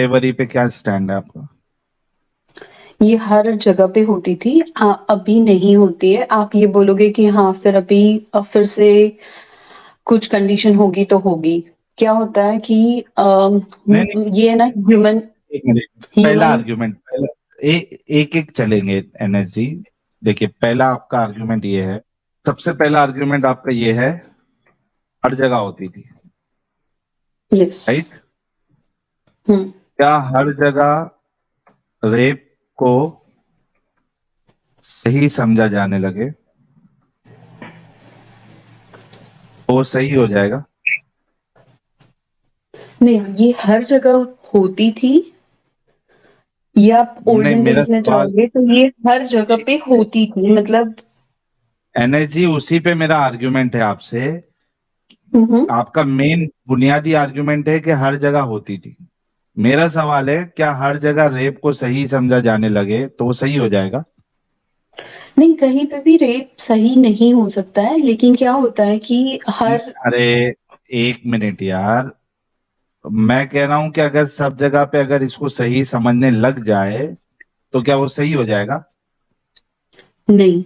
Slavery पे क्या stand है आपका? ये हर जगह पे होती थी, अभी नहीं होती है। आप ये बोलोगे कि हाँ फिर अभी फिर से कुछ कंडीशन होगी तो होगी। क्या होता है कि नहीं नहीं, ये है ना ह्यूमन। एक मिनट, पहला ह्यूमन आर्ग्यूमेंट, पहला एक एक चलेंगे एनएस जी। देखिए, पहला आपका आर्ग्यूमेंट ये है, सबसे पहला आर्ग्यूमेंट आपका ये है, हर जगह होती थी, यस। राइट? हम्म। क्या हर जगह रेप को सही समझा जाने लगे तो वो सही हो जाएगा? नहीं, ये हर जगह होती थी। ये आप नहीं, ओल्डन मेरा डेज में सवाल, जाओगे तो ये हर जगह पे होती थी, मतलब। एनएस जी, उसी पे मेरा आर्ग्यूमेंट है आपसे। हम्म। आपका मेन बुनियादी आर्ग्यूमेंट है कि हर जगह होती थी। मेरा सवाल है, क्या हर जगह रेप को सही समझा जाने लगे तो वो सही हो जाएगा? नहीं, कहीं पे भी रेप सही नहीं हो सकता है, लेकिन क्या होता है कि हर। अरे, एक मिनट यार, मैं कह रहा हूं कि अगर सब जगह पे अगर इसको सही समझने लग जाए तो क्या वो सही हो जाएगा? नहीं।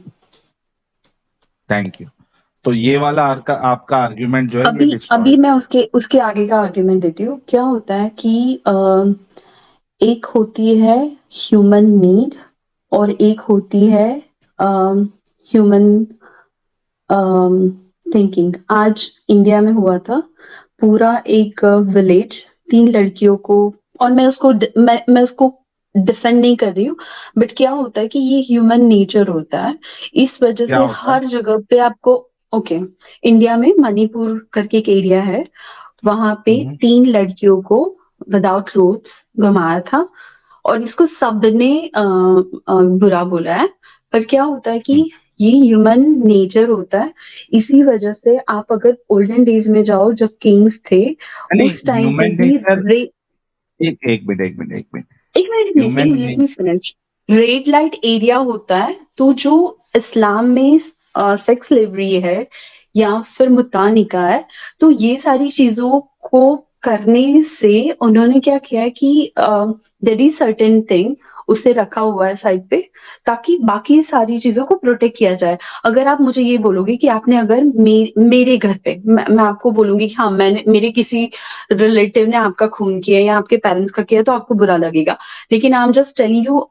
Thank you. तो ये वाला आपका आर्ग्यूमेंट जो है ये अभी अभी डिस्ट्रॉयड। मैं उसके उसके आगे का आर्ग्यूमेंट देती हूँ। क्या होता है कि एक होती है ह्यूमन नीड, और एक होती है ह्यूमन थिंकिंग। आज इंडिया में हुआ था, पूरा एक विलेज, 3 लड़कियों को। और मैं उसको डिफेंड नहीं कर रही हूँ, बट क्या होता है कि ये ह्यूमन नेचर होता है। इस वजह क्या से होता है? हर जगह पे आपको। ओके। इंडिया में मणिपुर करके एक एरिया है, वहां पे हम्म 3 लड़कियों को विदाउट क्लोथ्स घुमाया था। और इसको सबने बुरा बोला है। पर क्या होता है कि हम्म। ये ह्यूमन नेचर होता है। इसी वजह से आप अगर ओल्डन डेज में जाओ जब किंग्स थे, नहीं, उस टाइम पे ह्यूमन भी नेचर, रे एक मिनट। एक मिनट में human late me finish. Red light area होता है, तो जो इस्लाम में सेक्स स्लेवरी है या फिर मुत्ता निकाह है, तो ये सारी चीजों को करने से उन्होंने क्या किया है कि देयर इज सर्टेन थिंग उसे रखा हुआ है साइड पे, ताकि बाकी सारी चीजों को प्रोटेक्ट किया जाए। अगर आप मुझे ये बोलोगे कि आपने अगर मेरे घर पे मैं आपको बोलूंगी कि हाँ मैंने मेरे किसी रिलेटिव ने आपका खून किया या आपके पेरेंट्स का किया, तो आपको बुरा लगेगा। लेकिन I am just telling you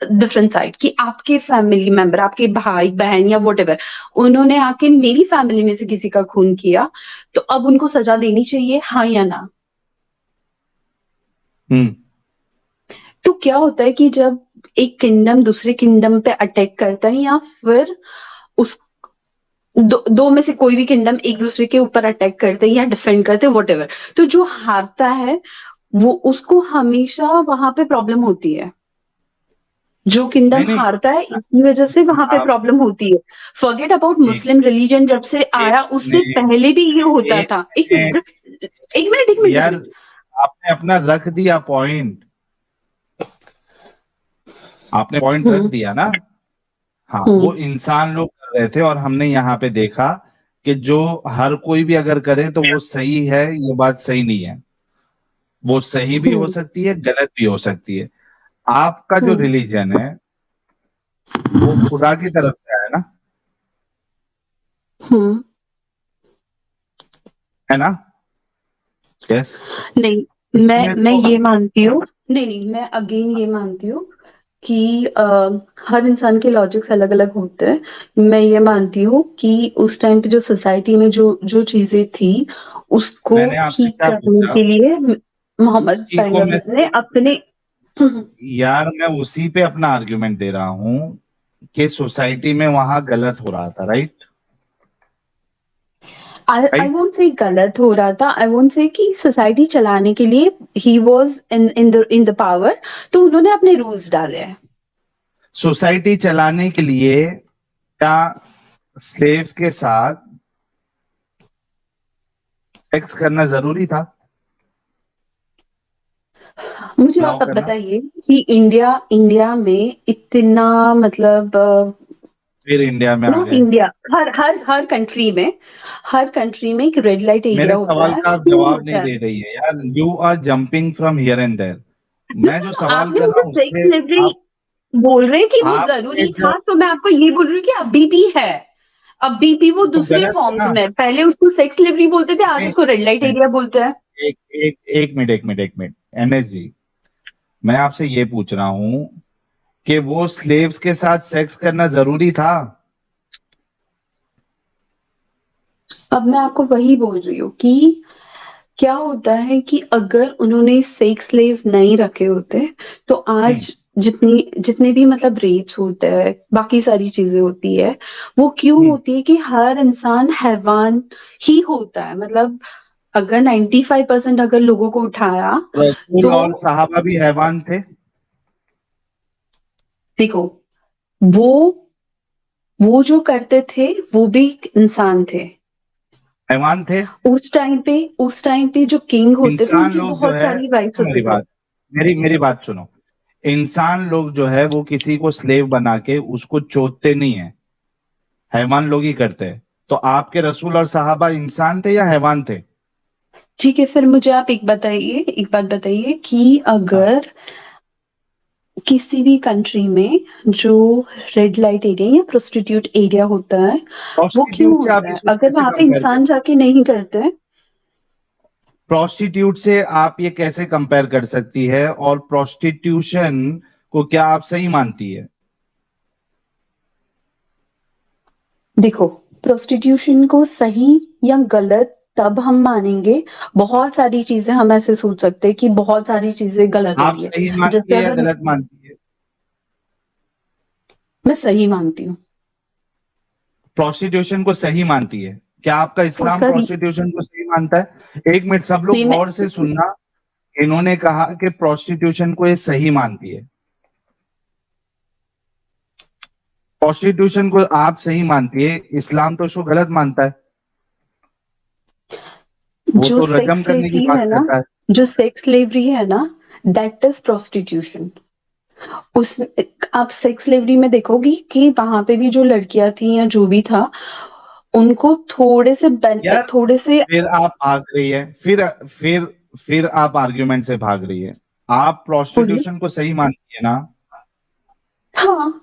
different side कि आपके फैमिली मेंबर, आपके भाई बहन या वट एवर, उन्होंने आके मेरी फैमिली में से किसी का खून किया, तो अब उनको सजा देनी चाहिए, हाँ या ना? हम्म तो क्या होता है कि जब एक किंगडम दूसरे किंगडम पे अटैक करता है, या फिर उस दो में से कोई भी किंगडम एक दूसरे के ऊपर अटैक करते हैं या डिफेंड करते हैं, वट एवर, तो जो हारता है वो उसको हमेशा वहां पे प्रॉब्लम होती है। जो किंगडम नहीं नहीं, हारता है इसी वजह से वहां पे आप प्रॉब्लम होती है। फॉरगेट अबाउट एक मुस्लिम रिलीजन, जब से एक आया उससे मिनट, पहले भी ये होता एक था। एक मिनट, मिनट जस्ट एक मिनट, एक मिनट, एक यार, मिनट। आपने अपना रख दिया पॉइंट, आपने पॉइंट रख हम्म। दिया ना। हाँ, हम्म। वो इंसान लोग कर रहे थे और हमने यहाँ पे देखा कि जो हर कोई भी अगर करे तो वो सही है, ये बात सही नहीं है। वो सही भी हो हम्म। सकती है, गलत भी हो सकती है। आपका जो हम्म। रिलीजन है वो खुदा की तरफ से है ना, हम्म। है ना? यस। नहीं, मैं इसमें मैं तो ये मानती हूँ। नहीं नहीं, मैं अगेन ये मानती हूँ कि हर इंसान के लॉजिक्स अलग अलग होते हैं। मैं ये मानती हूँ कि उस टाइम पे जो सोसाइटी में जो जो चीजें थी, उसको मैंने आपसे ठीक क्या करने पूछा, के लिए मोहम्मद उसी को मैं, पैगंबर ने अपने। यार मैं उसी पे अपना आर्ग्यूमेंट दे रहा हूँ कि सोसाइटी में वहां गलत हो रहा था, right? I right. Won't say गलत हो रहा था, आई वोंट से कि सोसाइटी चलाने के लिए he was in the power, तो उन्होंने अपने रूल्स डाले हैं। सोसाइटी चलाने के लिए क्या स्लेव्स के साथ सेक्स करना जरूरी था? मुझे अलाउ आप अब करना? बताइए कि इंडिया इंडिया में इतना, मतलब फिर इंडिया में आ नॉट गए। इंडिया, हर कंट्री में एक रेड लाइट मेरे एरिया होता सवाल है, का आप क्यों जवाब नहीं होता है? दे रही है यार, you are jumping from here and there. मैं जो सवाल आपने कर मुझे रहा हूँ सेक्स उससे स्लेवरी आप बोल रहे हैं कि वो आपने जरूरी जो था, तो मैं आपको ये बोल रही हूँ कि अभी भी है। अभी भी वो तो दूसरे गलत है फॉर्म्स ना। में है। पहले उसको सेक्स स्लेवरी बोलते थे, आज नहीं, उसको रेड लाइट नहीं, एरिया बोलते हैं। एक एक एक मिनट एनएस जी, मैं आपसे ये पूछ रहा हूँ कि वो स्लेव्स के साथ सेक्स करना जरूरी था। अब मैं आपको वही बोल रही हूँ कि क्या होता है कि अगर उन्होंने सेक्स स्लेव्स नहीं रखे होते तो हम्म आज जितनी जितने भी मतलब रेप्स होते हैं, बाकी सारी चीजें होती है, वो क्यों हम्म होती है कि हर इंसान हैवान ही होता है। मतलब अगर 95% अगर लोगों को उठाया रसूल तो और सहाबा भी हैवान थे। देखो, वो वो जो करते थे वो भी इंसान थे। हैवान थे। उस टाइम पे जो किंग होते थे इंसान उनकी लोग जो बहुत है, सारी राइट्स सुनो होते मेरी थे। बात, मेरी बात सुनो। इंसान लोग जो है वो किसी को स्लेव बना के उसको चोदते नहीं है, हैवान लोग ही करते हैं। तो आपके रसूल और सहाबा इंसान थे या हैवान थे? ठीक है, फिर मुझे आप एक बात बताइए कि हाँ, अगर किसी भी कंट्री में जो रेड लाइट एरिया या प्रोस्टिट्यूट एरिया होता है, वो क्यों प्रोस्टिट्यूट से आप होता है? इसको अगर कैसे वहां पे कंपेयर इंसान कर जाके नहीं करते। प्रोस्टिट्यूट से आप ये कैसे कंपेयर कर सकती है, और प्रोस्टिट्यूशन को क्या आप सही मानती है? देखो, प्रोस्टिट्यूशन को सही या गलत तब हम मानेंगे, बहुत सारी चीजें हम ऐसे सोच सकते हैं कि बहुत सारी चीजें गलत हो आप रही है। सही मानती जैसे है या अगर गलत मानती है? मैं सही मानती हूँ प्रोस्टिट्यूशन को सही मानती है? क्या आपका इस्लाम उसका प्रोस्टिट्यूशन को सही मानता है? एक मिनट, सब लोग नहीं, मैं गौर से सुनना। इन्होंने कहा कि प्रोस्टिट्यूशन को ये सही मानती है। प्रोस्टिट्यूशन को आप सही मानती है, इस्लाम तो उसको गलत मानता है। वो जो तो सेक्स रजम करने की स्लेवरी बात है ना, करता है। जो सेक्स स्लेवरी है ना, दैट इज प्रोस्टिट्यूशन। उस आप सेक्स स्लेवरी में देखोगी कि वहां पे भी जो लड़कियां थी या जो भी था, उनको यार, थोड़े से फिर आप भाग रही है, फिर आप आर्ग्यूमेंट से भाग रही है। आप बोलिए। प्रोस्टिट्यूशन को सही मानती है ना? हाँ,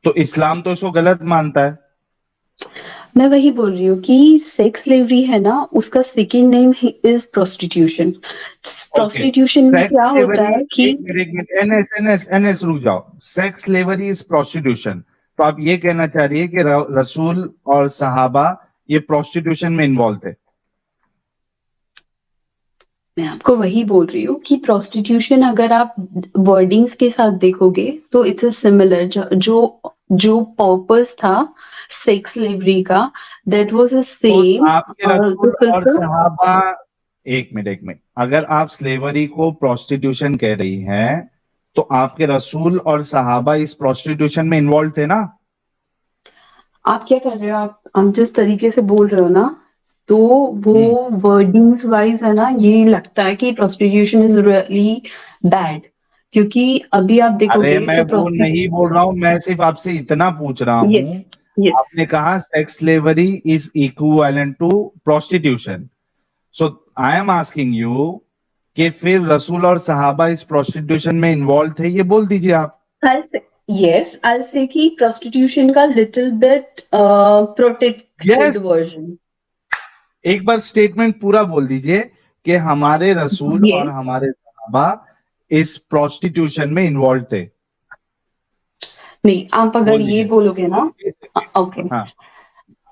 तो इस्लाम तो इसको गलत मानता है। मैं वही बोल रही हूँ कि सेक्स स्लेवरी है ना, उसका second name is prostitution. Okay, prostitution में सेक्स क्या होता स्लेवरी, है कि एक मिनट, एनएस एनएस एनएस रुक जाओ। सेक्स स्लेवरी इज प्रोस्टिट्यूशन, तो आप ये कहना चाह रही है कि रसूल और सहाबा ये प्रोस्टिट्यूशन में इन्वॉल्व थे? मैं आपको वही बोल रही हूँ कि प्रोस्टिट्यूशन अगर आप वर्डिंग्स के साथ देखोगे तो इट्स अ सिमिलर। जो पर्पस था सेक्स स्लेवरी का, दैट वाज द तो सेम आपके टू रसूल और फुलफिल। सहाबा, एक मिनट, अगर आप स्लेवरी को प्रोस्टिट्यूशन कह रही हैं, तो आपके रसूल और सहाबा इस प्रोस्टिट्यूशन में इन्वॉल्व थे ना? आप क्या कर रहे हो? आप जिस तरीके से बोल रहे हो ना, तो वो हम्म वर्डिंग्स वाइज है ना, ये लगता है कि प्रोस्टिट्यूशन इज रियली बैड। क्योंकि अभी आप अरे देखोगे मैं तो वो नहीं बोल रहा हूं, मैं सिर्फ आपसे इतना पूछ रहा यस, हूं। यस। आपने कहा sex slavery is equivalent to prostitution, so I am asking you कि फिर रसूल और सहाबा इस प्रोस्टिट्यूशन में इन्वॉल्व थे, ये बोल दीजिए आप। I'll say कि prostitution का little bit yes, protected version. एक बार स्टेटमेंट पूरा बोल दीजिए कि हमारे रसूल और Yes. हमारे सहाबा इस प्रोस्टिट्यूशन में इन्वॉल्व थे। नहीं, आप अगर बोल ये दीजिए। बोलोगे ना, ओके, हाँ,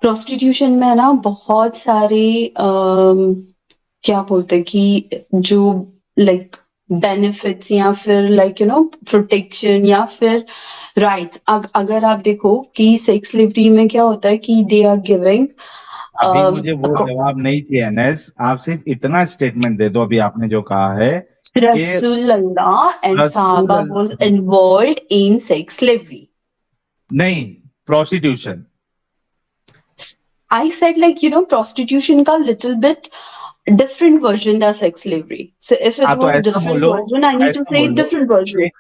प्रोस्टिट्यूशन में ना बहुत सारे क्या बोलते हैं कि जो लाइक बेनिफिट्स या फिर लाइक प्रोटेक्शन या फिर राइट्स, अगर आप देखो कि सेक्स स्लेवरी में क्या होता है कि दे आर गिविंग अभी मुझे वो जवाब नहीं चाहिए एनएस, आप सिर्फ इतना स्टेटमेंट दे दो, अभी आपने जो कहा है कि Rasulullah and रसूल Sahaba was involved in sex slavery. नहीं, prostitution. I said like prostitution ka little bit different version than sex slavery. So if it हाँ, तो was different version, I need to ऐसा say बोलो different version. कि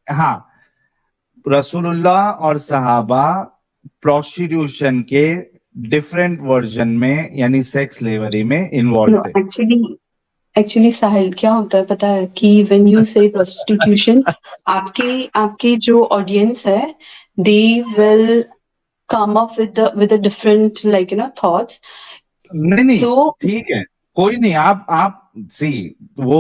हाँ, रसूलुल्लाह और सहाबा प्रोस्टिट्यूशन के डिफरेंट वर्जन में यानी सेक्स स्लेवरी में इन्वॉल्व No, थे। एक्चुअली साहिल क्या होता है पता है कि व्हेन यू से प्रोस्टिट्यूशन, आपके आपके जो ऑडियंस है, they will come up with a different, like, thoughts. नहीं नहीं, So ठीक है, कोई नहीं, आप सी, वो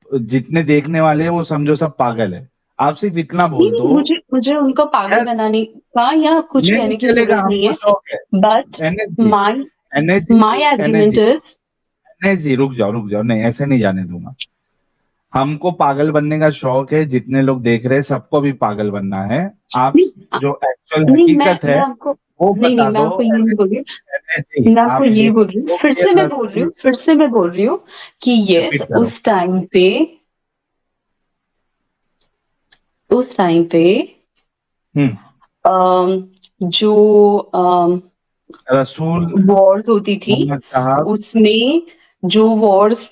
जितने देखने वाले हैं वो समझो सब पागल है, आप सिर्फ इतना नहीं बोल नहीं, दो। मुझे मुझे उनको पागल यार बनाने का या कुछ नहीं नहीं कहने की चलेगा, जरूरत नहीं हमको है, शौक है। But NSG, my my NSG, argument NSG, is, NSG, रुक जाओ, नहीं ऐसे नहीं जाने दूंगा। हमको पागल बनने का शौक है, जितने लोग देख रहे हैं सबको भी पागल बनना है। आप नहीं जो एक्चुअल नहीं, हकीकत है मैं आपको, वो नहीं नहीं, बता मैं दो। आपको ये नहीं बोल रही हूँ, एनएसजी, मैं आपको आप ये ये बोल रही हूँ, बोलो फिर कि से मैं बोल रही रसूल, हूँ, फिर से मैं बोल रही हूँ कि रिपीट यस, करो। उस टाइम पे हम्म। जो रसूल वॉर्स होती थी, मोहम्मद साहब। उसमें जो वॉर्स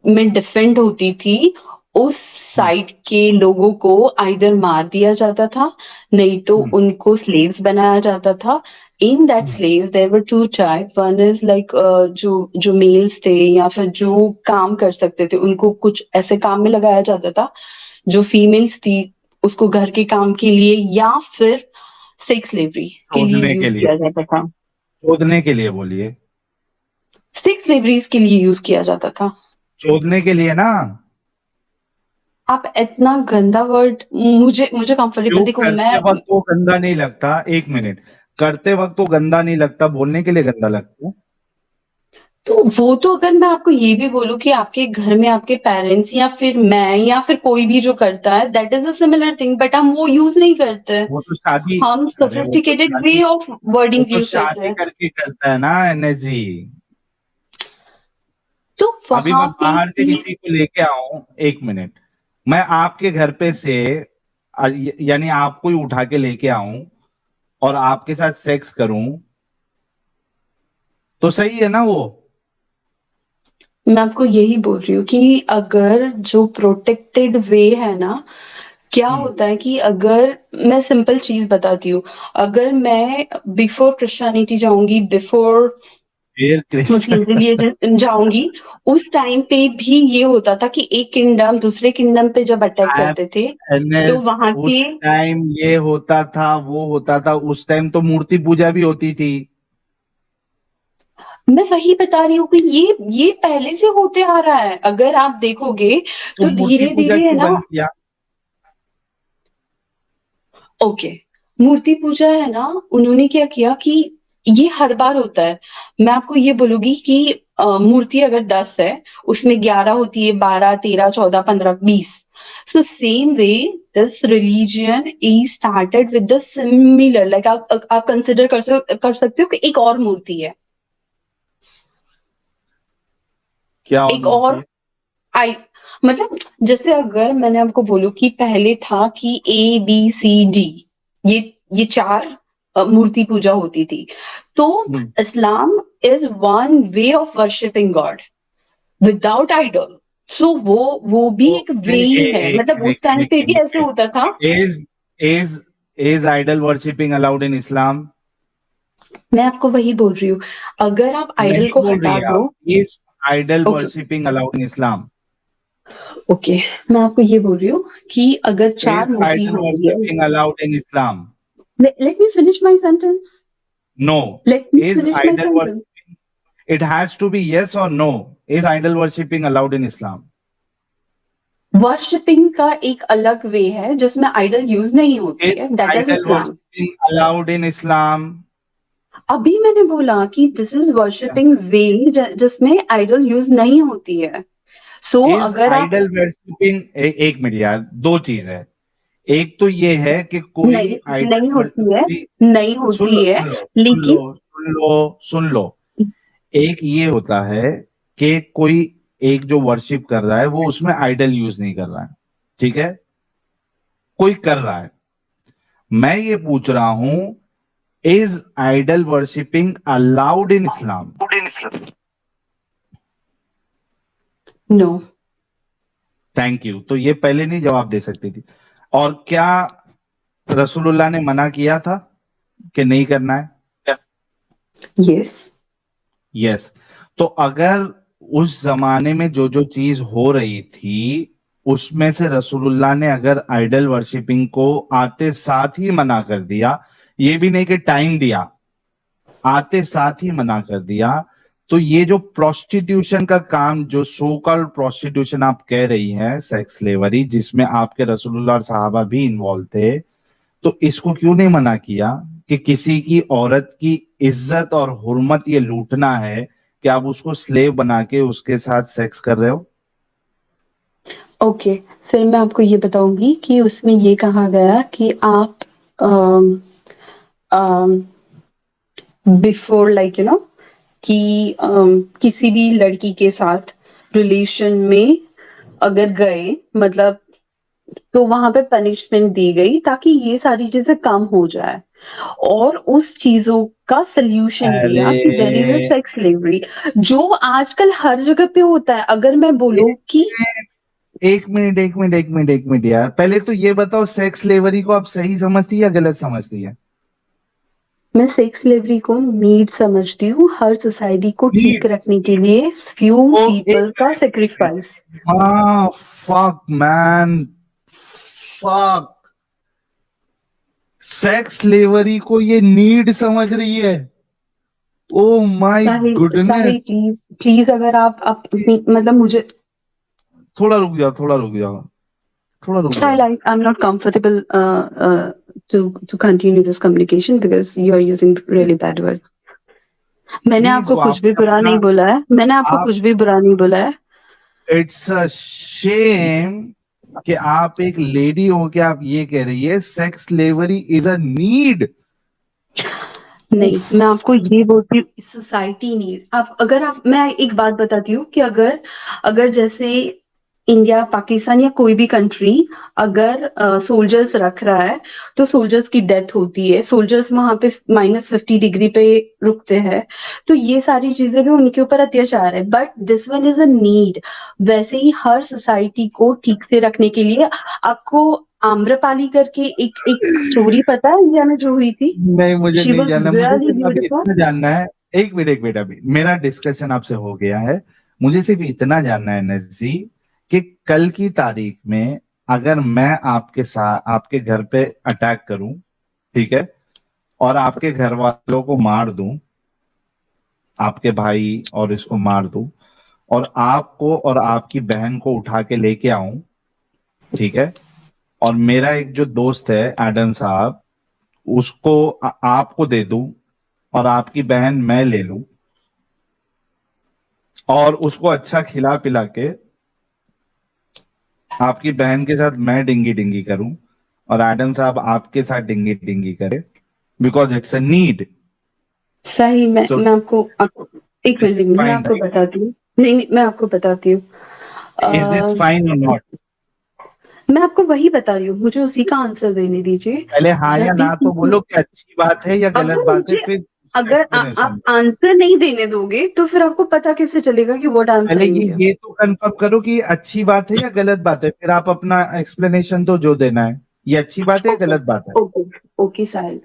में डिफेंड होती थी, उस हम्म, साइड के लोगों को आइदर मार दिया जाता था, नहीं तो हम्म, उनको स्लेव्स बनाया जाता था। In that hmm, slaves there were two type, one is like जो जो मेल्स थे या फिर जो काम कर सकते थे, उनको कुछ ऐसे काम में लगाया जाता था। जो फीमेल्स थी, उसको घर के काम के लिए या फिर सेक्स स्लेवरी के लिए शोधने के यूज लिए, किया जाता था। शोधने के लिए बोलिए, सेक्स स्लेवरीज के लिए यूज किया जाता था। शोधने के लिए ना। आप इतना गंदा वर्ड, मुझे मुझे कंफर्टेबल, क्यों देखो करते मैं, वक्त वो गंदा नहीं लगता? एक मिनट, करते वक्त वो गंदा नहीं लगता, बोलने के लिए गंदा लगता है। तो वो तो अगर मैं आपको ये भी बोलूं कि आपके घर में आपके पेरेंट्स या फिर मैं या फिर कोई भी जो करता है, that is a similar thing, but हम वो यूज नहीं करते। वो तो शादी, हम अरे वो तो सोफिस्टिकेटेड वे शादी, ऑफ वो वर्डिंग्स तो यूज करते शादी हैं। करके करता है ना एनएसजी। तो अभी वहां मैं पे बाहर से भी, किसी को लेके आऊं, एक मिनट, मैं आपके घर पे से यानी आपको ही उठा के लेके आऊं और आपके साथ सेक्स करूं, तो सही है ना वो? मैं आपको यही बोल रही हूँ कि अगर जो प्रोटेक्टेड वे है ना, क्या हम्म। होता है कि अगर मैं सिंपल चीज बताती हूँ, अगर मैं बिफोर क्रिश्चियनिटी जाऊंगी, बिफोर फिर मुस्लिम क्रिश्चियन, रिलीजन जाऊंगी, उस टाइम पे भी ये होता था कि एक किंगडम दूसरे किंगडम पे जब अटैक करते थे, तो एनएस, वहां उस के, टाइम ये होता था वो होता था, उस टाइम तो मूर्ति पूजा भी होती थी। मैं वही बता रही हूँ कि ये पहले से होते आ रहा है, अगर आप देखोगे तो तो मूर्ति धीरे पूजा धीरे है क्यों ना। बंद किया? ओके, मूर्ति पूजा है ना, उन्होंने क्या किया कि ये हर बार होता है। मैं आपको ये बोलूंगी कि मूर्ति अगर 10 है, उसमें 11 होती है, 12, 13, 14, 15, 20। So same way this religion is started with the similar, like आप कंसिडर कर सकते हो कि एक और मूर्ति है, क्या और एक मूर्ति और है? आई, मतलब जैसे अगर मैंने आपको बोलूं कि पहले था कि ABCD, ये ये चार मूर्ति पूजा होती थी, तो hmm. Islam is one way of worshipping God without idol. So वो भी तो एक वे ही है, मतलब उस टाइम पे भी ऐसे होता था। Is is is idol worshipping allowed in Islam? मैं आपको वही बोल रही हूँ, अगर आप आइडल नहीं को बोल रही हटा है आप, दो। Is idol okay worshipping allowed in Islam? Okay, मैं आपको ये बोल रही हूँ कि अगर चार इज मूर्ति आइडल हो रही है, worshipping allowed in Islam? Let me finish my sentence, no. Let me is finish my idol sentence. Worshipping, it has to be yes और no, is idol worshipping allowed in Islam? Worshipping का एक अलग वे है जिसमें idol use नहीं होती is है, that is idol Islam. Worshipping allowed in Islam? अभी मैंने बोला कि दिस इज वर्शिपिंग वे जिसमें आइडल यूज नहीं होती है। सो इज अगर आप, आइडल वर्शिपिंग, एक मिनट यार, दो चीज है। एक तो ये है कि नहीं कोई नहीं आइडल, होती है, नहीं सुन होती लो है, सुन लो सुन लो लेकिन सुन लो सुन लो, एक ये होता है कि कोई एक जो वर्शिप कर रहा है वो उसमें आइडल यूज नहीं कर रहा है, ठीक है, कोई कर रहा है। मैं ये पूछ रहा हूं, is idol worshipping allowed in Islam? No. Thank you, तो ये पहले नहीं जवाब दे सकती थी। और क्या रसूलुल्लाह ने मना किया था कि नहीं करना है? यस। यस। तो अगर उस जमाने में जो जो चीज हो रही थी उसमें से रसूलुल्लाह ने अगर आइडल वर्शिपिंग को आते साथ ही मना कर दिया, ये भी नहीं कि टाइम दिया, आते साथ ही मना कर दिया, तो ये जो प्रोस्टिट्यूशन का काम, जो सो कॉल्ड प्रोस्टिट्यूशन आप कह रही हैं, सेक्स स्लेवरी, जिसमें आपके रसूलुल्लाह और सहाबा भी इन्वॉल्व थे, तो इसको क्यों नहीं मना किया कि किसी की औरत की इज्जत और हुर्मत ये लूटना है कि आप उसको स्लेव बना के उसके साथ सेक्स कर रहे हो? ओके, फिर मैं आपको ये बताऊंगी कि उसमें ये कहा गया कि आप बिफोर लाइक कि किसी भी लड़की के साथ रिलेशन में अगर गए, मतलब तो वहां पे पनिशमेंट दी गई ताकि ये सारी चीजें कम हो जाए, और उस चीजों का सल्यूशन दिया कि देयर इज अ अरे सेक्स स्लेवरी जो आजकल हर जगह पे होता है। अगर मैं बोलूं कि एक मिनट यार, पहले तो ये बताओ सेक्स स्लेवरी को आप सही समझती है या गलत समझती है? मैं सेक्स स्लेवरी को नीड समझती हूँ, हर सोसाइटी को ठीक नीड, रखने के लिए फ्यू तो पीपल का मिनट। सेक्रीफाइस। हाँ, fuck man, fuck, sex slavery को ये नीड समझ रही है। Oh my Sahil, goodness. Sahil please please, अगर आप मतलब मुझे थोड़ा रुक जाओ, थोड़ा रुक जाओ, थोड़ा रुक Sahil, जाओ। I'm not comfortable to continue this communication because you are using really bad words. मैंने प्लीज, आपको वो कुछ भी आपने बुरा नहीं अपना, बोला है, मैंने आपको आप, कुछ भी बुरा नहीं बोला है। इट्स अ शेम कि आप एक लेडी हो के आप ये कह रही है sex slavery is a need. नहीं, उफ। मैं आपको ये बोलती हूँ सोसाइटी नीड। आप अगर आप मैं एक बात बताती हूँ कि अगर अगर जैसे इंडिया, पाकिस्तान या कोई भी कंट्री अगर सोल्जर्स रख रहा है तो सोल्जर्स की डेथ होती है, सोल्जर्स वहां पे -50 डिग्री पे रुकते हैं, तो ये सारी चीजें भी उनके ऊपर अत्याचार है, but this one is a need. वैसे ही हर सोसाइटी को ठीक से रखने के लिए आपको आम्रपाली करके एक एक स्टोरी पता है इंडिया में जो हुई थी? नहीं, मुझे शी नहीं वॉज जानना, मुझे रियली सिर्फ अभी ब्यूटीफुल। इतना जानना है। एक मिनट, अभी मेरा डिस्कशन आपसे हो गया है। मुझे सिर्फ इतना जानना है एनएस जी कि कल की तारीख में अगर मैं आपके साथ आपके घर पे अटैक करूं, ठीक है, और आपके घर वालों को मार दूं, आपके भाई और इसको मार दूं, और आपको और आपकी बहन को उठा के लेके आऊं, ठीक है, और मेरा एक जो दोस्त है एडम साहब, उसको आपको दे दूं, और आपकी बहन मैं ले लूं, और उसको अच्छा खिला पिला के आपकी बहन के साथ मैं डिंगी डिंगी करूं, और एडम साहब आपके साथ डिंगी डिंगी करे, बिकॉज इट्स अ नीड। सही, सो मैं आपको एक इज दिस मिनट, मैं फाइन, आपको राइट? बताती हूँ। नहीं नहीं, मैं आपको बताती हूँ। इज दिस अ, फाइन और नॉट? मैं आपको वही बता रही हूँ, मुझे उसी का आंसर देने दीजिए। पहले हाँ या जब भी ना तो किसी बोलो कि अच्छी बात है या गलत अगर बात है, मुझे फिर उसका अगर आप एक्सप्लेनेशन। आंसर नहीं देने दोगे तो फिर आपको पता कैसे चलेगा कि व्हाट आई एम पहले टेलिंग यू? ये तो कंफर्म करो कि ये अच्छी बात है या गलत बात है, फिर आप अपना एक्सप्लेनेशन तो जो देना है, ये अच्छी बात है या ओके, गलत बात है? ओके, ओके साहिल,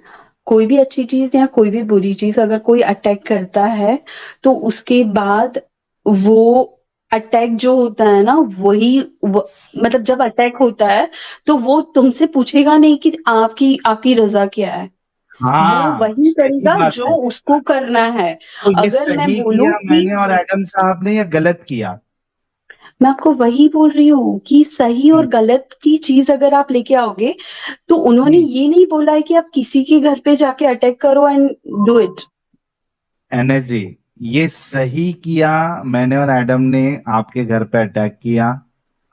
कोई भी अच्छी चीज या कोई भी बुरी चीज अगर कोई अटैक करता है तो उसके बाद वो अटैक जो होता है ना मतलब जब अटैक होता है तो वो तुमसे पूछेगा नहीं कि आपकी आपकी रजा क्या है, वो हाँ, वही सही करेगा बात जो है। उसको करना है। तो ये अगर मैं सही बोलूं किया कि मैंने और एडम साहब ने या गलत किया? मैं आपको वही बोल रही हूँ कि सही और हम्म, गलत की चीज अगर आप लेके आओगे तो उन्होंने हम्म। ये नहीं बोला है कि आप किसी के घर पे जाके अटैक करो एंड डू इट। एनएस जी, ये सही किया मैंने और एडम ने, आपके घर पे अटैक किया,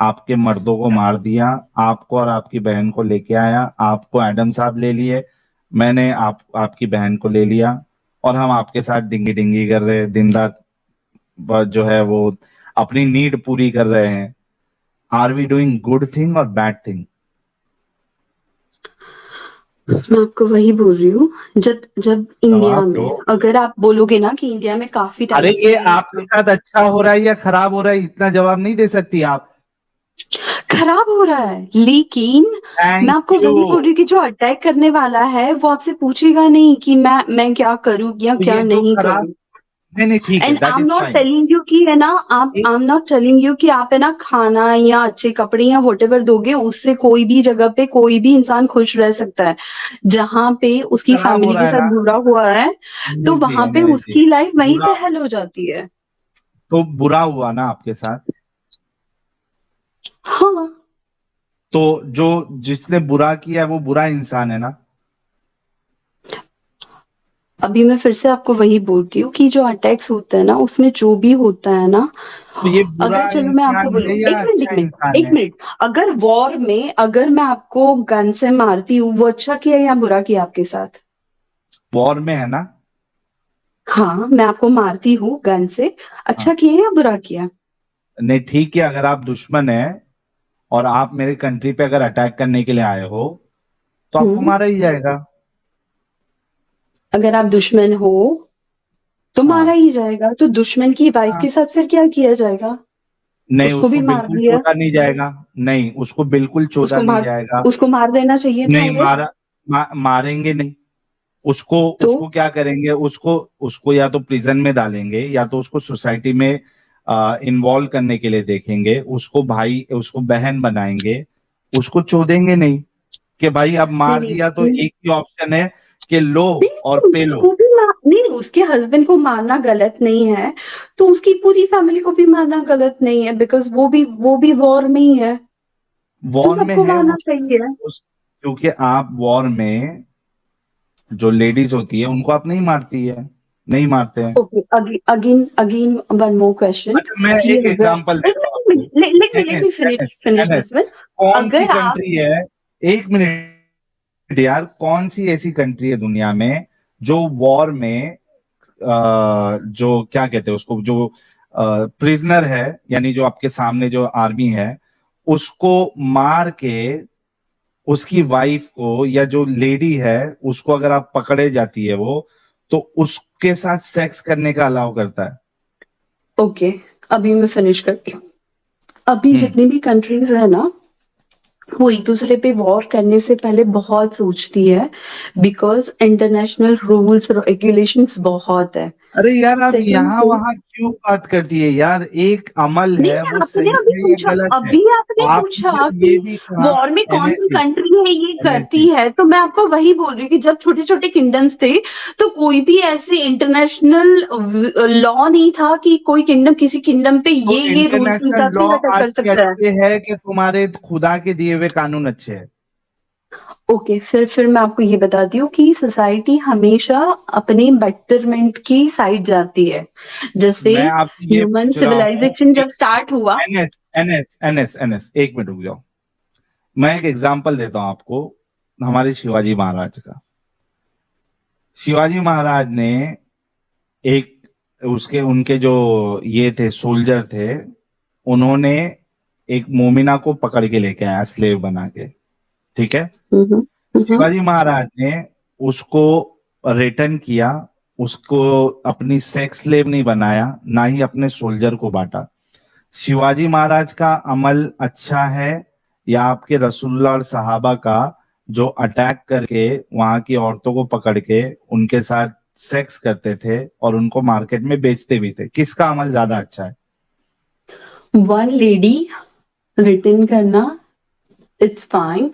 आपके मर्दों को मार दिया, आपको और आपकी बहन को लेके आया, आपको एडम साहब ले लिए, मैंने आपकी बहन को ले लिया, और हम आपके साथ डिंगी डिंगी कर रहे हैं दिन रात, जो है वो अपनी नीड पूरी कर रहे हैं। Are we doing good thing और बैड थिंग? मैं आपको वही बोल रही हूँ। जब जब इंडिया जवाब दो। में अगर आप बोलोगे ना कि इंडिया में काफी अरे टाइम ये से आपके साथ अच्छा हो रहा है या खराब हो रहा है, इतना जवाब नहीं दे सकती आप? खराब हो रहा है, लेकिन मैं थैंक आपको यू। वही बोल रही हूँ कि जो अटैक करने वाला है वो आपसे पूछेगा नहीं कि मैं क्या करूँ या तो क्या ये जो नहीं खराब करूँ। नहीं ठीक है, and that I am is not fine. Telling you कि है ना, आप I am not telling you कि आप है ना खाना या अच्छे कपड़े या वॉटेवर दोगे उससे कोई भी जगह पे कोई भी इंसान खुश रह सकता है। जहां पे उसकी खराब हो फैमिली रहा के है साथ ना। बुरा हुआ है तो एनएस जी, वहां पे एनएस जी, उसकी लाइफ वहीं बुरा, पे हल हो जाती है। तो बुरा हुआ ना आपके साथ। हाँ। तो जो जिसने बुरा किया है वो बुरा इंसान है ना। अभी मैं फिर से आपको वही बोलती हूँ कि जो अटैक्स होता है ना उसमें जो भी होता है ना, तो ये बुरा अगर चलो मैं आपको इंसान बोलूं, है या एक मिनट एक अच्छा मिनट इंसान एक है? मिनट, अगर वॉर में अगर मैं आपको गन से मारती हूँ वो अच्छा किया या बुरा किया आपके साथ? वॉर में है ना। हाँ, मैं आपको मारती हूँ गन से, हाँ, अच्छा किया या बुरा किया? नहीं ठीक है, अगर आप दुश्मन है और आप मेरे कंट्री पे अगर अटैक करने के लिए आए हो तो आपको हम्म। मारा ही जाएगा। अगर आप दुश्मन हो तो मारा हाँ ही जाएगा, तो दुश्मन की वाइफ हाँ। के साथ फिर क्या किया जाएगा? नहीं, उसको भी उसको मार बिल्कुल दिया। छोड़ा नहीं जाएगा। नहीं, उसको बिल्कुल छोड़ा उसको नहीं मार जाएगा। उसको मार देना चाहिए था नहीं फिर। मारा, मारेंगे नहीं। उसको तो उसको क्या करेंगे, उसको उसको या तो प्रिजन में डालेंगे या तो उसको सोसाइटी में इन्वॉल्व करने के लिए देखेंगे, उसको भाई उसको बहन बनाएंगे, उसको चोदेंगे नहीं कि भाई अब नहीं मार नहीं दिया तो नहीं एक ही ऑप्शन है कि लो और नहीं, पे लो। उसको भी नहीं, उसके हस्बैंड को मारना गलत नहीं है, तो उसकी पूरी फैमिली को भी मारना गलत नहीं है, बिकॉज वो भी वॉर में ही है, तो वॉर में सबको है मारना चाहिए। क्योंकि आप वॉर में जो लेडीज होती है उनको आप नहीं मारती है, नहीं मारते हैं। Okay, again again one more question अच्छा, मैं कि एक अगर एग्जांपल देता हूँ आपको। लेट एनएस मी फिनिश एनएस फिनिश एनएस दिस वन। कौन सी अगर आप कंट्री है, एक मिनट यार, कौन सी ऐसी कंट्री है दुनिया में जो वॉर में जो क्या कहते हैं उसको, जो प्रिजनर है, यानी जो आपके सामने जो आर्मी है, उसको मार के उसकी वाइफ को या जो लेडी है उसको अगर आप पकड़े जाती है वो, तो उसके साथ सेक्स करने का अलाउ करता है। ओके, अभी मैं फिनिश करती हूँ। अभी हम्म। जितनी भी कंट्रीज है ना वो एक दूसरे पे वॉर करने से पहले बहुत सोचती है, बिकॉज इंटरनेशनल रूल्स रेगुलेशंस बहुत है। अरे यार, आप सेकंड यहाँ थिंग, वहां क्यों बात करती है यार, एक अमल नहीं है वो आपने सही अभी है या पूछा, गलत है। अभी आपने आपने पूछा कि ये भी कहा। वॉर में कौन सी एनएसजी, कंट्री है ये करती एनएसजी, है, तो मैं आपको वही बोल रही हूँ कि जब छोटे छोटे किंगडम्स थे तो कोई भी ऐसे इंटरनेशनल लॉ नहीं था कि कोई किंगडम किसी किंगडम पे तो ये रूल्स के इंटरनेशनल हिसाब से लॉ अटैक कर आपके सकता है। अच्छे है कि तुम्हारे खुदा के दिए हुए कानून अच्छे हैं? ओके, फिर मैं आपको ये बताती हूँ कि सोसाइटी हमेशा अपने बेटरमेंट की साइड जाती है। जैसे मैं आपसे ये ह्यूमन पूछ रहा हूँ, सिविलाइजेशन जब स्टार्ट हुआ। एनएस एनएस एनएस एनएस एक मिनट रुक जाओ। मैं एक एग्जांपल देता हूँ आपको, हमारे शिवाजी महाराज का। शिवाजी महाराज ने एक, उसके उनके जो ये थे सोल्जर थे, उन्होंने एक मोमिना को पकड़ के लेके आया स्लेव बना के, ठीक है। हम्म हम्म शिवाजी महाराज ने उसको रिटर्न किया, उसको अपनी सेक्स स्लेव नहीं बनाया, ना ही अपने सोल्जर को बांटा। शिवाजी महाराज का अमल अच्छा है या आपके रसूलुल्लाह और सहाबा का, जो अटैक करके वहां की औरतों को पकड़ के उनके साथ सेक्स करते थे और उनको मार्केट में बेचते भी थे, किसका अमल ज्यादा अच्छा है? वन लेडी रिटर्न करना, it's fine,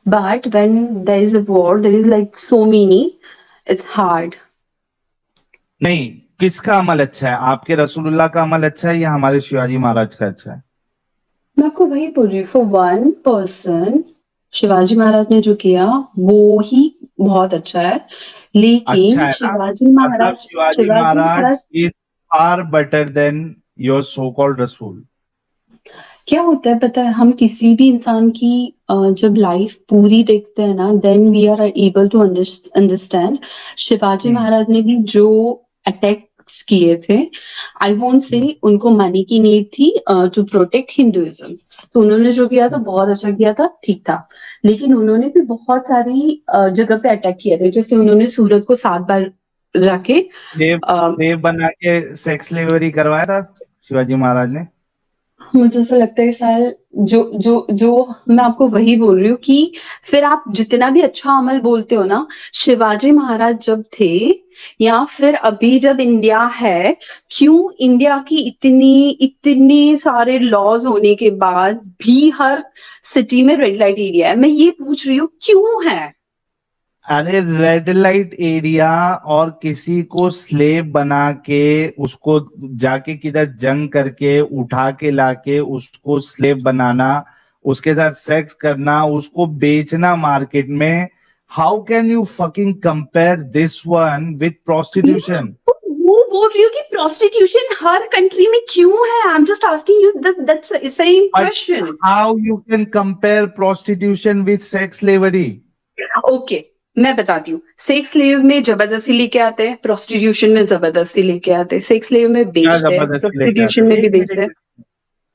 but when there is a war there is like so many, it's hard. नहीं, किसका अमल अच्छा है, आपके रसूलुल्लाह का अमल अच्छा है या हमारे शिवाजी महाराज का अच्छा है? मैं आपको वही बोल रही हूँ, for one person Shivaji Maharaj ने जो किया वो ही बहुत अच्छा है, अच्छा लेकिन है ना, शिवाजी मतलब Maharaj Shivaji Shivaji Maharaj Maharaj is far better than your so called Rasool. क्या होता है पता है, हम किसी भी इंसान की जब लाइफ पूरी देखते हैं ना then we are able to understand. Shivaji hmm Maharaj ने भी जो अटैक्स किए थे, आई वोंट से उनको मनी की नीड थी टू प्रोटेक्ट हिंदुइज्म, तो उन्होंने जो किया था बहुत अच्छा किया था, ठीक था। लेकिन उन्होंने भी बहुत सारी जगह पे अटैक किए थे, जैसे उन्होंने सूरत को 7 बार जाके स्लेव अ, स्लेव बना के सेक्स स्लेवरी करवाया था शिवाजी महाराज ने। मुझे ऐसा लगता है सर, जो जो जो मैं आपको वही बोल रही हूँ कि फिर आप जितना भी अच्छा अमल बोलते हो ना, शिवाजी महाराज जब थे या फिर अभी जब इंडिया है, क्यों इंडिया की इतनी इतने सारे लॉज होने के बाद भी हर सिटी में रेड लाइट एरिया है? मैं ये पूछ रही हूँ क्यों है? अरे रेड लाइट एरिया और किसी को स्लेव बना के उसको जाके किधर जंग करके उठा के लाके उसको स्लेव बनाना, उसके साथ सेक्स करना, उसको बेचना मार्केट में, how can you fucking compare this one with prostitution? वो बोल रही हूँ कि प्रोस्टिट्यूशन हर कंट्री में क्यों है? I am just asking you that's same but question. How you can compare prostitution with sex slavery? Okay, मैं बताती हूँ। सेक्स स्लेव में जबरदस्ती लेके आते हैं, प्रोस्टिट्यूशन में जबरदस्ती लेके आते हैं। सेक्स स्लेव में क्या बेचते हैं, जबरदस्ती लेके प्रोस्टिट्यूशन आते में हैं? भी एक बेचते हैं। मिनट,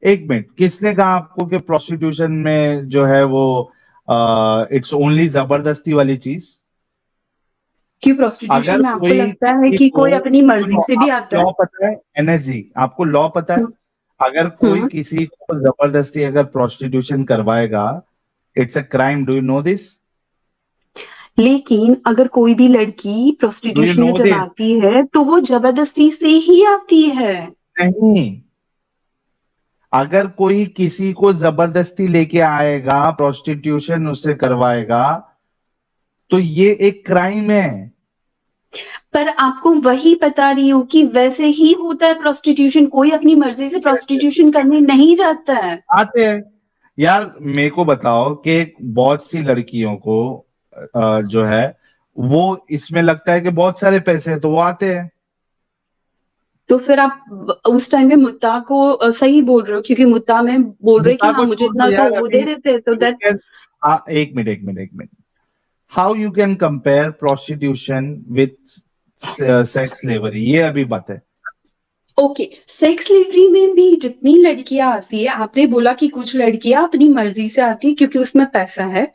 एक मिनट, किसने कहा आपको कि प्रोस्टिट्यूशन में जो है वो इट्स ओनली जबरदस्ती वाली चीज? कि प्रोस्टिट्यूशन अगर में आपको कोई लगता है किसी कि को, कोई अपनी मर्जी सुनो, से भी आपको आता है? लॉ पता है एनएसजी, आपको लॉ पता है? हम्म। अगर कोई हम्म। किसी को जबरदस्ती अगर प्रोस्टिट्यूशन करवाएगा, it's a crime. Do you know this? लेकिन अगर कोई भी लड़की डू यू प्रोस्टिट्यूशन में नो जब दिस? आती है तो वो जबरदस्ती से ही आती है। नहीं, अगर कोई किसी को जबरदस्ती लेके आएगा, प्रोस्टिट्यूशन उससे करवाएगा, तो ये एक क्राइम है। पर आपको वही बता रही हूँ कि वैसे ही होता है प्रोस्टिट्यूशन। कोई अपनी मर्जी से प्रोस्टिट्यूशन करने नहीं जाता है। आते हैं यार। मेरे को बताओ कि बहुत सी लड़कियों को जो है वो इसमें लगता है कि बहुत सारे पैसे हैं तो वो आते हैं। तो फिर आप उस टाइम पे मुद्दा को सही बोल रहे हो, क्योंकि मुद्दा में बोल रहे कि मुद्दा हाँ को मुझे छोड़ दो इतना तो यार, वो अभी दे देते, तो you दैट। can- एक मिनट, एक मिनट, एक minute. How you can compare prostitution with sex slavery? ये अभी बात है। ओके, सेक्स स्लेवरी में भी जितनी लड़कियां आती है, आपने बोला कि कुछ लड़कियां अपनी मर्जी से आती है क्योंकि उसमें पैसा है।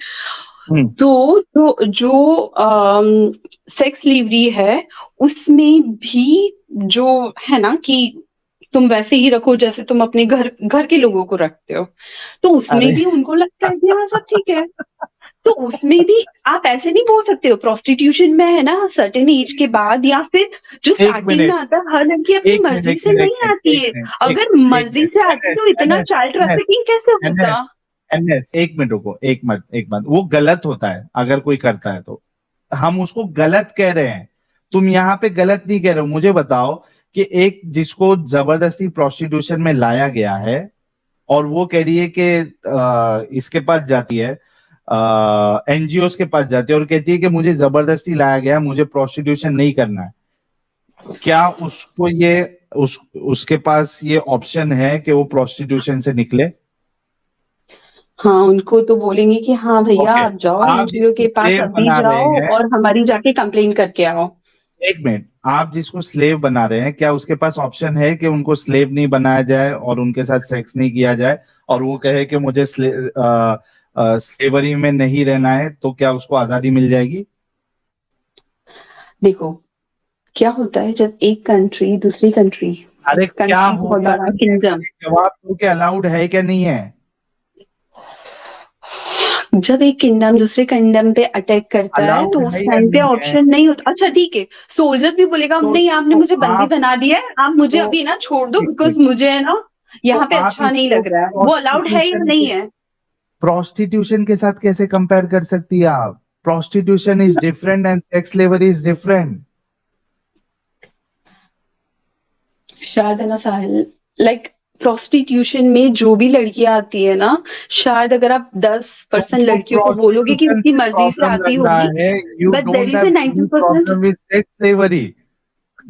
हम्म। तो जो सेक्स स्लेवरी है उसमें भी जो है ना कि तुम वैसे ही रखो जैसे तुम अपने घर घर के लोगों को रखते हो, तो उसमें अरे भी उनको लगता है कि हाँ सब ठीक है। तो उसमें भी आप ऐसे नहीं बोल सकते हो। प्रोस्टिट्यूशन में है ना सर्टेन एज के बाद या फिर जो एक स्टार्टिंग में मिनट, आता है, हर लड़की अपनी एक मिनट, मर्जी एक से मिनट, एक नहीं मिनट, आती एक है। मिनट, अगर एक मर्जी मिनट। से आती एनएस, तो इतना एनएस, चाइल्ड एनएस, ट्रैफिकिंग कैसे एनएस, होता? एनएस, एक मिनट रुको, एक मिनट, एक बात, वो गलत होता है अगर कोई करता है तो हम उसको गलत कह रहे हैं। तुम यहाँ पे गलत नहीं कह रहे हो। मुझे बताओ कि एक जिसको जबरदस्ती प्रोस्टिट्यूशन में लाया गया है और वो कह रही है कि इसके पास जाती है, एनजीओ के पास जाती है और कहती है कि मुझे जबरदस्ती लाया गया, मुझे प्रोस्टिट्यूशन नहीं करना है, क्या उसको ये उसके पास ये ऑप्शन है कि वो प्रोस्टिट्यूशन से निकले? हाँ, उनको तो बोलेंगे कि हाँ भैया ओके, आप जाओ आप एनजीओ जिसको के पास स्लेव अभी बना रहे जाओ हैं, और हमारी जाके कंप्लेन करके आओ। एक मिनट, आप जिसको स्लेव बना रहे हैं, क्या उसके पास ऑप्शन है कि उनको स्लेव नहीं बनाया जाए और उनके साथ सेक्स नहीं किया जाए और वो कहे कि मुझे स्लेवरी में नहीं रहना है, तो क्या उसको आजादी मिल जाएगी? देखो, क्या होता है जब एक कंट्री दूसरी कंट्री, अरे क्या कंट्री बहुत होता बड़ा नहीं है, किंगडम, पहले जवाब दो कि अलाउड है क्या नहीं है? जब एक किंगडम दूसरे किंगडम पे अटैक करता है अलाउड तो है उस या टाइम पे नहीं है? ऑप्शन नहीं होता। अच्छा ठीक है, सोल्जर भी बोलेगा तो नहीं आपने तो मुझे बंदी आप बना दिया है, आप मुझे तो अभी ना छोड़ दो एक बिकॉज मिनट, मुझे है ना तो यहाँ पे आप अच्छा नहीं इसको लग रहा है। वो अलाउड है या नहीं है? प्रोस्टिट्यूशन के साथ कैसे कंपेयर कर सकती है आप? Prostitution is different and sex slavery is different. शायद है ना साहिल, लाइक प्रोस्टिट्यूशन में जो भी लड़कियां आती है ना, शायद अगर आप 10% तुमको लड़कियों को बोलोगे कि प्रोस्टिट्यूशन उसकी से मर्जी से प्रॉब्लम आती लग रहा होगी, है, you but there don't is a have any 90%। Problem with sex slavery.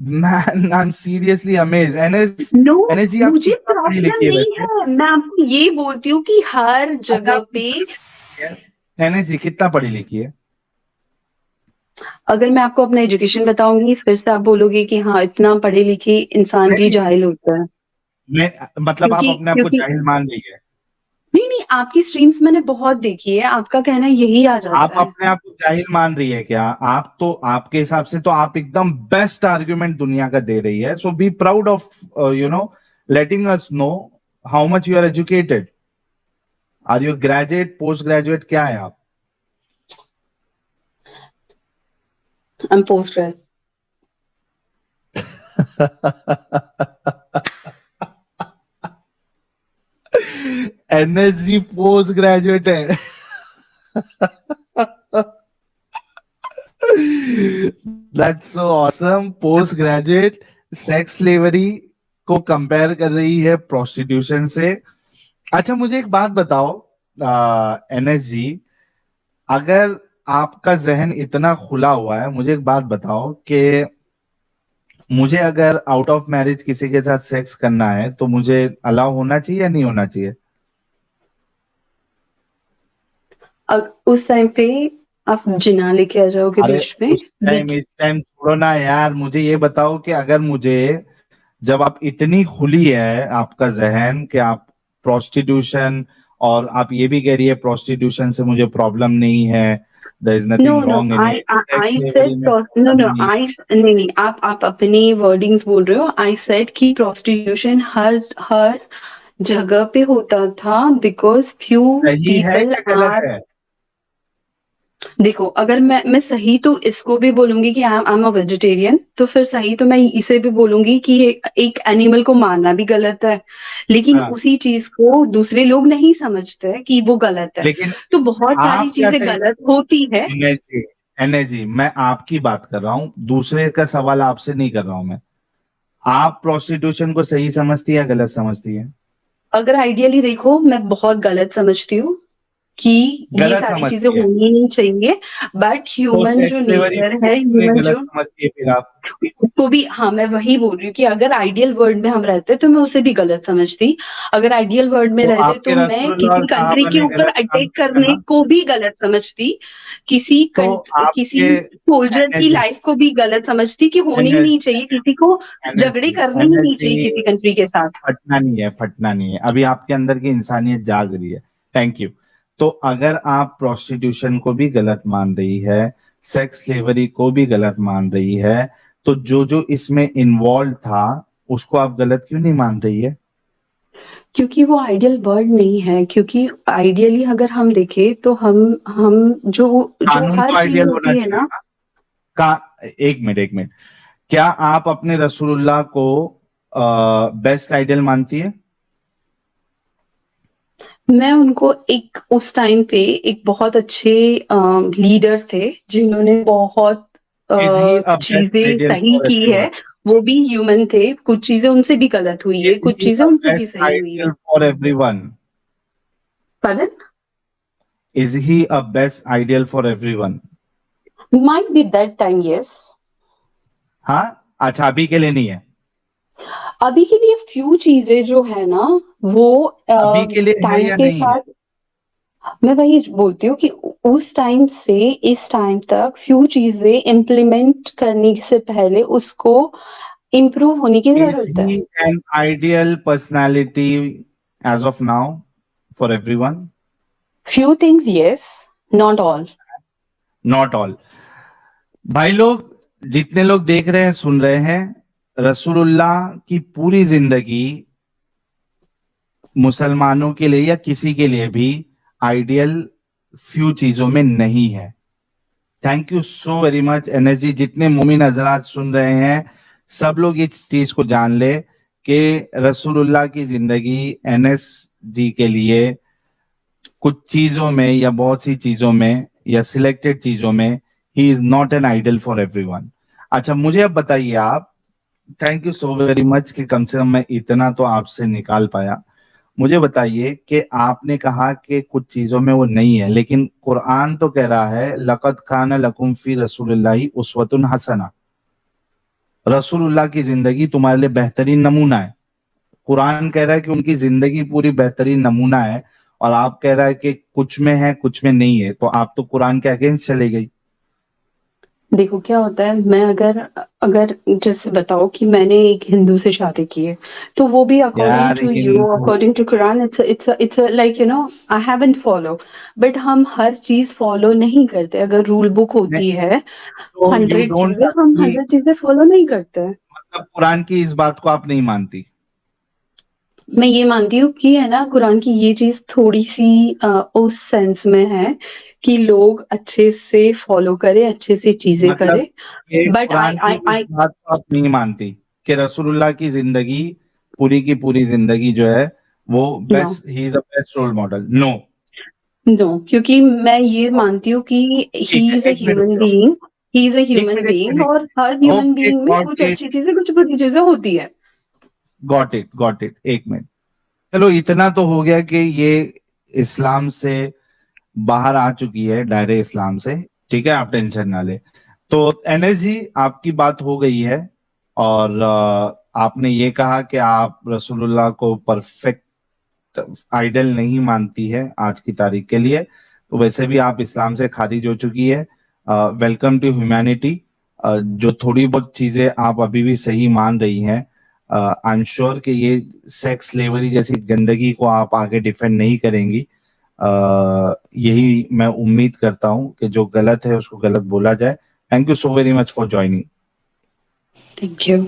Man, I am seriously amaze. NS, no, NS ji, आप मुझे कितना पढ़ी प्रॉब्लम लिखी है नहीं वैसे? है। मैं आपको ये बोलती हूँ कि हर अच्छा, जगह आप पे कितना पढ़ी लिखी है? एनएस जी कितना पढ़ी लिखी है? अगर मैं आपको अपना एजुकेशन बताऊंगी फिर से आप बोलोगे कि हाँ इतना पढ़े लिखे इंसान भी नहीं, जाहिल होता है। मैं मतलब आप क्योंकि अपने आप को क्योंकि जाहिल मान रही है? नहीं नहीं, आपकी स्ट्रीम्स मैंने बहुत देखी है, आपका कहना यही आ आप जाता है। अपने आप को जाहिल मान रही है क्या? आप तो, आपके हिसाब से तो आप एकदम बेस्ट आर्ग्यूमेंट दुनिया का दे रही है। So be proud of you know letting us know how much you are educated? Are you graduate, post graduate, क्या है आप? I'm post-grad. NSG post graduate है। That's so awesome. Post graduate sex slavery को compare कर रही है prostitution से। अच्छा मुझे एक बात बताओ एनएस जी, अगर आपका जहन इतना खुला हुआ है, मुझे एक बात बताओ कि मुझे अगर आउट ऑफ मैरिज किसी के साथ सेक्स करना है तो मुझे अलाउ होना चाहिए या नहीं होना चाहिए? उस टाइम पे आप जिना लेके आ जाओगे अरे बीच में। उस टाइम इस टाइम छोड़ो ना यार, मुझे ये बताओ कि अगर मुझे, जब आप इतनी खुली है आपका जहन कि आप प्रोस्टिट्यूशन, और आप ये भी कह रही है प्रोस्टिट्यूशन से मुझे प्रॉब्लम नहीं है, there is no nothing no wrong in I it, sex I slavery said में नो प्रॉब्लम नो नहीं आई नहीं नहीं आप अपने वर्डिंग्स बोल रहे हो। आई सेड कि प्रोस्टिट्यूशन हर हर जगह पे होता था बिकॉज फ्यू है? सही है पीपल या गलत आर। है? देखो अगर मैं सही तो इसको भी बोलूंगी कि आई एम अ वेजिटेरियन, तो फिर सही तो मैं इसे भी बोलूंगी कि एक एनिमल को मारना भी गलत है। लेकिन हाँ, उसी चीज को दूसरे लोग नहीं समझते कि वो गलत है। लेकिन तो बहुत सारी आप क्या चीजें सही, गलत होती है। एनर्जी, एनर्जी मैं आपकी बात कर रहा हूं, दूसरे का सवाल आपसे नहीं कर रहा हूं मैं। आप प्रोस्टिट्यूशन को सही समझती है या गलत समझती है? अगर आइडियली देखो, मैं बहुत गलत समझती हूँ कि ये गलत सारी चीजें समझती है? होनी नहीं चाहिए। बट तो ह्यूमन सेक्स जो स्लेवरी नेचर को है, क्यों ह्यूमन गलत जो समझती है फिर आप? उसको भी, हाँ मैं वही बोल रही हूँ कि अगर आइडियल वर्ल्ड में हम रहते तो मैं उसे भी गलत समझती। अगर आइडियल वर्ल्ड में तो रहते आपके तो मैं रसूलुल्लाह और किसी कंट्री सहाबा के ने ऊपर गलत काम अटैक किया करने ना? को भी गलत समझती। तो किसी आपके सोल्जर की एनर्जी, लाइफ को भी गलत समझती कि होनी ही नहीं एनर्जी, चाहिए, किसी को झगड़े एनर्जी, करने ही नहीं चाहिए एनर्जी, किसी कंट्री के साथ। फटना नहीं है, फटना नहीं है, अभी आपके अंदर की इंसानियत जाग रही है। Thank you. तो अगर आप प्रोस्टिट्यूशन को भी गलत मान रही है, सेक्स स्लेवरी को भी गलत मान रही है, तो जो जो इसमें इन्वॉल्व था उसको आप गलत क्यों नहीं मान रही है? क्योंकि वो आइडियल वर्ड नहीं है। क्योंकि आइडियली अगर हम देखें तो हम जो जो कानून हर तो चीज आइडियल होना होती है चाहिए ना। ना? का एक मिनट, एक मिनट, क्या आप अपने रसूलुल्लाह को बेस्ट आइडियल मानती है? मैं उनको एक उस टाइम पे एक बहुत अच्छे लीडर थे जिन्होंने बहुत इज ही अ बेस्ट चीजें आइडियल सही फॉर की है। एवरीवन? वो भी ह्यूमन थे, कुछ चीजें उनसे भी गलत हुई है, इज कुछ ही चीजें अ उनसे भी बेस्ट सही हुई है। Ideal for everyone? Pardon? Is he a best ideal for everyone? Might be that time, yes. हाँ, अच्छा अभी के लिए नहीं है? अभी के लिए फ्यू चीजें जो है ना, वो अभी के लिए है टाइम या के नहीं है? साथ, मैं वही बोलती हूँ कि उस टाइम से इस टाइम तक फ्यू चीजें इम्प्लीमेंट करने से पहले उसको इम्प्रूव होने की इज जरूरत है। He an ideal personality as of now for everyone? Few things yes, not all. Not all. भाई लोग, जितने लोग देख रहे हैं सुन रहे हैं, रसूलुल्लाह की पूरी जिंदगी मुसलमानों के लिए या किसी के लिए भी आइडियल फ्यू चीजों में नहीं है। Thank you so very much energy. जितने मोमिन हजरात सुन रहे हैं, सब लोग इस चीज को जान ले कि रसूलुल्लाह की जिंदगी एनएस जी के लिए कुछ चीजों में या बहुत सी चीजों में या सिलेक्टेड चीजों में ही is not an idol for everyone. अच्छा मुझे अब बताइए आप, thank you so very much कि कम से कम मैं इतना तो आपसे निकाल पाया। मुझे बताइए कि आपने कहा कि कुछ चीजों में वो नहीं है, लेकिन कुरान तो कह रहा है लक़द कान लकुम फी रसूलिल्लाहि उस्वतुन हसना, रसूलुल्लाह की जिंदगी तुम्हारे लिए बेहतरीन नमूना है। कुरान कह रहा है कि उनकी जिंदगी पूरी बेहतरीन नमूना है, और आप कह रहा है कि कुछ में है कुछ में नहीं है, तो आप तो कुरान के अगेंस्ट चले गई। देखो क्या होता है, मैं अगर अगर जैसे बताओ कि मैंने एक हिंदू से शादी की है, तो वो भी अकॉर्डिंग यार to you, Hindu, according to Quran, it's like I haven't follow. But हम हर चीज फॉलो नहीं करते। अगर रूल बुक होती है तो यू 100 डोंट चीजें, हम अग्री, 100 चीजें फॉलो नहीं करते। मतलब कुरान की इस बात को आप नहीं मानती? मैं ये मानती हूँ कि है ना कुरान की ये चीज थोड़ी सी उस सेंस में है कि लोग अच्छे से फॉलो करें, अच्छे से चीजें मतलब करें, ये बट आई कुरान की आई इस आई बात को आप नहीं मानती कि रसूलुल्लाह की जिंदगी, पूरी की पूरी जिंदगी जो है वो no best, he is a best role model? No. No, क्योंकि मैं ये मानती हूँ कि ही ठीक है, इज अ एक मिनट ह्यूमन रुक जाओ, बीइंग, ही इज अ एक ह्यूमन मिनट, एक बीइंग, मिनट। और हर ह्यूमन ओके, बीइंग में गॉट कुछ इट, अच्छी चीजें कुछ बुरी चीजें होती है। गॉट इट, गॉट इट, एक मिनट। चलो इतना तो हो गया कि ये इस्लाम से बाहर आ चुकी है, दायरे इस्लाम से। ठीक है, आप टेंशन ना ले। तो एनएस जी, आपकी बात हो गई है, और आपने ये कहा कि आप रसूलुल्लाह को परफेक्ट आइडल नहीं मानती है आज की तारीख के लिए, तो वैसे भी आप इस्लाम से खारिज हो चुकी है। Welcome to humanity. जो थोड़ी बहुत चीजें आप अभी भी सही मान रही हैं, आई एम श्योर कि ये सेक्स स्लेवरी जैसी गंदगी को आप आगे डिफेंड नहीं करेंगी। यही मैं उम्मीद करता हूं कि जो गलत है उसको गलत बोला जाए। Thank you so very much for joining. Thank you.